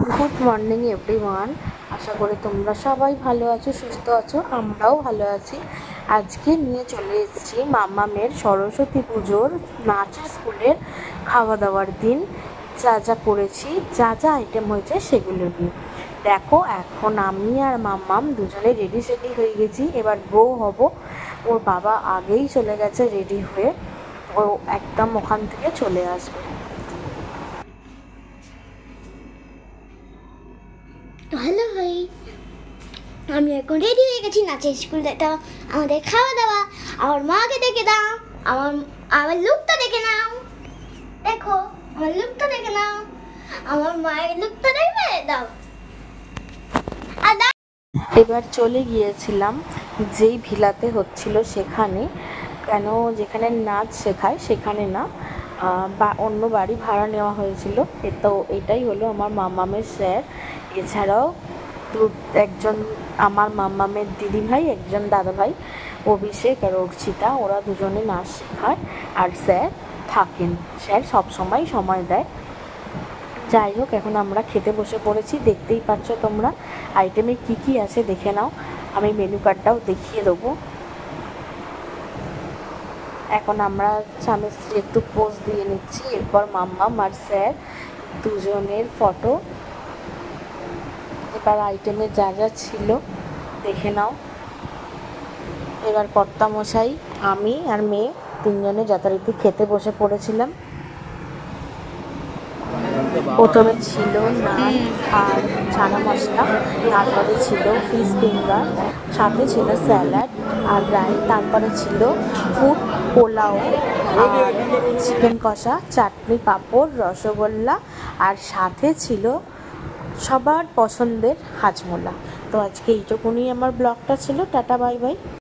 Good morning everyone. আশা করি তোমরা সবাই ভালো আছো, সুস্থ আছো, আমরাও ভালো আছি। আজকে নিয়ে চলে এসেছি মাম্মামের সরস্বতী পুজোর নাচের স্কুলের খাওয়া দাওয়ার দিন। যা যা করেছি, যা যা আইটেম হয়েছে সেগুলো নিয়ে দেখো। এখন আমি আর মাম্মাম দুজনে রেডি সেডি হয়ে গেছি, এবার বউ হব। ওর বাবা আগেই চলে গেছে রেডি হয়ে, ও একদম ওখান থেকে চলে আসবে। হ্যালো ভাই, আমি এখন রেডি হয়ে গেছি নাচের স্কুল। এটা আমাদের খাওয়া দাওয়া। আমার মাকে দেখে দাও, আমার লুকটা দেখে নাও। দেখো আমার লুকটা দেখে নাও, আমার মায়ের লুকটা দেখবে দাও। এবার চলে গিয়েছিলাম যেই ভিলাতে হচ্ছিল সেখানে, কেন যেখানে নাচ শেখায় সেখানে না, বা অন্য বাড়ি ভাড়া নেওয়া হয়েছিল। এটাই হলো আমার মাম্মামের স্যার। এছাড়াও একজন আমার মাম্মামের দিদিভাই, একজন দাদাভাই, অভিষেক আর অর্চিতা, ওরা দুজনে নাচ শেখায় আর স্যার থাকেন। স্যার সবসময় সময় দেয়। যাই হোক, এখন আমরা খেতে বসে পড়েছি, দেখতেই পাচ্ছ তোমরা আইটেমে কি কি আছে দেখে নাও। আমি মেনু কার্ডটাও দেখিয়ে দেবো। এখন আমরা স্বামী স্ত্রী একটু পোজ দিয়ে নিচ্ছি, এরপর মাম্মাম আর স্যার দুজনের ফটো। এবার আইটেমে যা যা ছিল দেখে নাও। এবার কর্তামশাই, আমি আর মেয়ে তিনজনে যথারীতি খেতে বসে পড়েছিলাম। প্রথমে ছিল নান আর ছানা মশলা, তারপরে ছিল ফিশ ফিঙ্গার, সাথে ছিল স্যালাড আর রাইস, তারপরে ছিল ফুড পোলাও আর চিকেন কষা, চাটনি, পাঁপড়, রসগোল্লা, আর সাথে ছিল সবার পছন্দের হাজমোলা। তো আজকে এইটুকুনি আমার ব্লগটা ছিল। Tata, bye bye.